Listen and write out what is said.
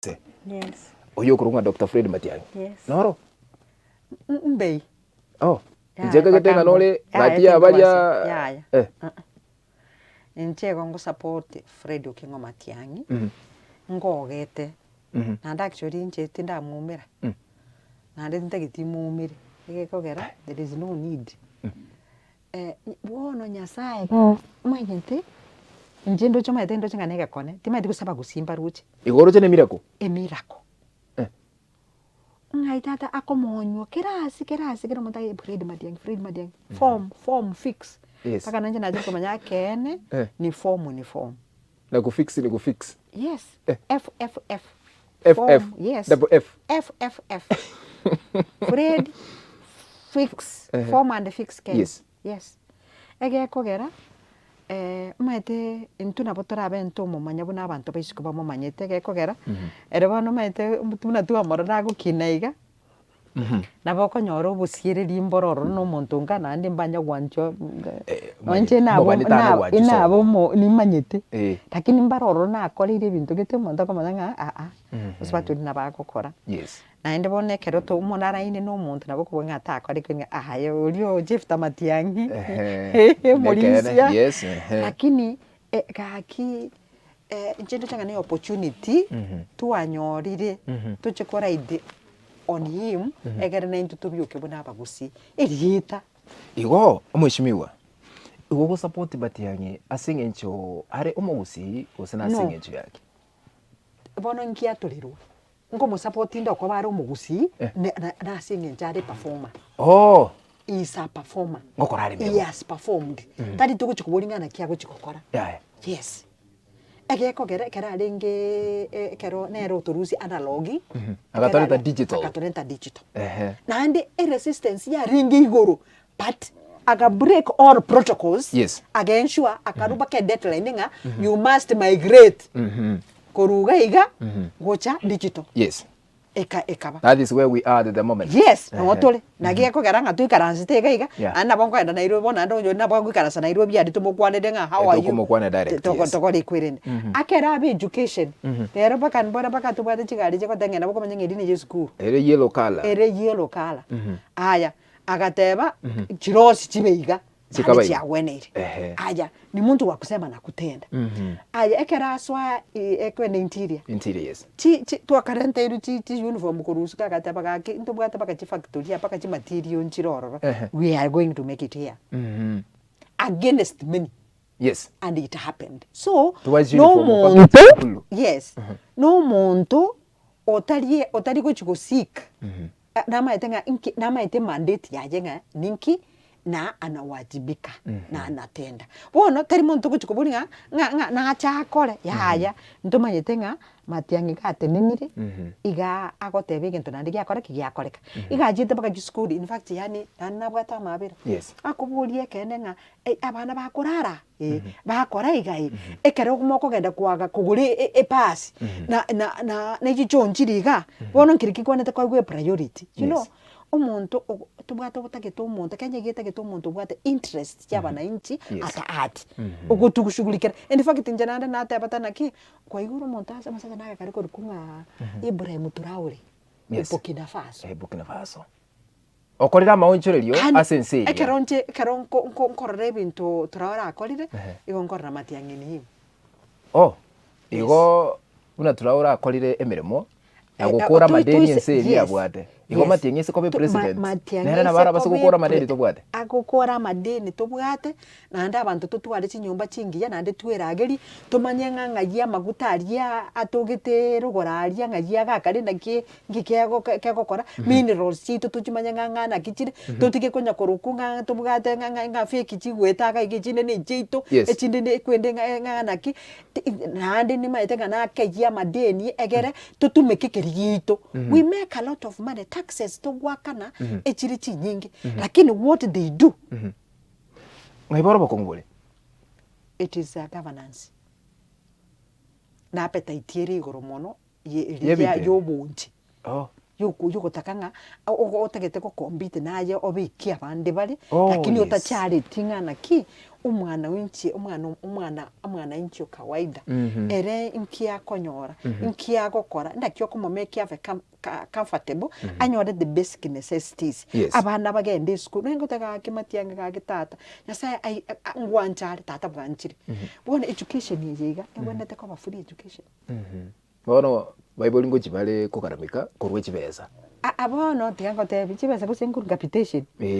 Yes. Oyo kurunga Dr. Fred Matiang'i. Yes. Noro? Mbei. Oh. Njeka getenga nole ngatia balia. Nche gongo support Fred Okingo Matiang'i. Ngogete. Nanda actually nche tinda mumira. Nanda ntagiti mumira. Kogera there is no need. Buono nyasaye. Manyente. Njendo choma etendo chinganega kone. Tima dikusaba kusimba ruchi. Igoro chene miracle. A miracle. Ngaitata akomonyo kerasi kero monta Fred Matiang'i form fix. Yes. Paka nanje najua kumanya kene ni form. Na kufix ni kufix. Yes. F. Form. Yes. Double F. F. Fred fix form and fix kene. Yes. Ege kogera maite intuna botora bento mumanya buna abantu baisiko bamumanyete ge kogera erebano maite mutuna tu amorora gukinaiga naboko nyoro busireri imbororo no muntu ngana ndi mbanya gwancho wanje nabo inabo nimanyete lakini mbaroro nakorire bintu gete muntu komanya usibatu nabakokora. Yes. Na ende bone kero to umonara ine no muntu naboko bwenga takore kwenga ahayo ulio Jeff Matiang'i Molisia. Yes. Lakini kaki njendo changa ni opportunity tuanyorire tuchekora ide on him egere na into tubyoke buna bagusi eriyita igo omwishimiwa igo go support Matiang'i asinge ncho are omugusi osena asinge ncho yake bono nkia tulirwa ngo mu support ndo ko bare omugusi na asinge njare performer is a performer ngokorari mego yes performed tadi tukuchikuburingana kiago chikokora yes ege kogere kera renge kero nero turusi analogi agatoreta digital na ande resistance ya ringi igoro but aga break all protocols aga ensure akaruba ke deadline nga you must migrate koruga iga gocha digital ekaba that is where we are at the moment. Yes ngotole nagiye ko garanga tu karansi iga ana bongo enda Nairobi na ndo na bongo karasa Nairobi adi to mokwane denga how are you mokwane direct to likwirene akera be education rero bakan bona baka tu bade chigari je ko dengena boko manye ngedi ni school ere yellow color aya agateba chirosi chibeiga chikabaia wenere aya ni muntu wa kusema na kutenda aya ekera aswa ekwene interior yes ti tu akarenta iru ti uniform kurusuka gataba gake into bwata baka chi factory apaka chi material nchiroro we are going to make it here against many and it happened so no muntu no muntu otari go seek na maite mandate yajenga ninki na anawajibika na anatenda bono tari muntu kuchikuburinga na achakore yaya ntuma yetenga Matiang'i gatenenire iga agotebe gento nandi gyakore kigyakoreka iga jite baka school in fact yani nabwata mabira akuburie kenenga abana bakurara bakora igai ekero kumoko genda kwaga kuguri pass na igichonjiriga bono nkiriki kwanete kwa gwe priority you know omuntu tubwata butageto omuntu kanye getageto omuntu bwata interest cyabana inchi ata art ugutugushughulikira in fact njananda natabata ki kwa iguru omuntu asa masaka naga kariko rukunga Ibrahim Traore Burkina Faso okorira maonchorerio asense ekeronche korore bintu Traore akorire igo nkorra Matiang'i ni him igo una Traore akorire emiremo agukura madeni enseri abwate igo Matiang'i se kobe president nera na bara basukura madeni to bwate agukura madeni to bwate na nda abantu tutware chinyumba chingiya na nde twerageri tumanye ng'ang'agia maguta aria atugite rugoraria ng'agia gakari naki ngikego kora minerals chitu tuchimanye ng'ang'ana kichire tutige kunya kurukunga tubwate ng'ang'a fake chigwetaga igichine ni chitu echinde ni kwende ng'ang'ana ki na nde ni maite ng'ana kegia madeni egere tutumeke kirigito we make a lot of money taxes to gwakana echiri chinyingi lakini what they do ngaiboro bokongole it is a governance na appetite iri igoro mono ya yobunji yugutakanga otagete ko compete naye obikia bande bari lakini utacharity ngana ki umwana winchi umwana inchi kawaida ere inki yakonyora inki yagokora ndakyo kumomeke ave comfortable anyore the basic necessities abana bagende school ngotaka Matiang'i gagitata nyasaye ngwanchari tata bwanchiri bona education yeyiga ngwendete ko free education bono Bible ngo chibale kukaramika korwe chibeza abono tigango tebi chibeza kusengur capitation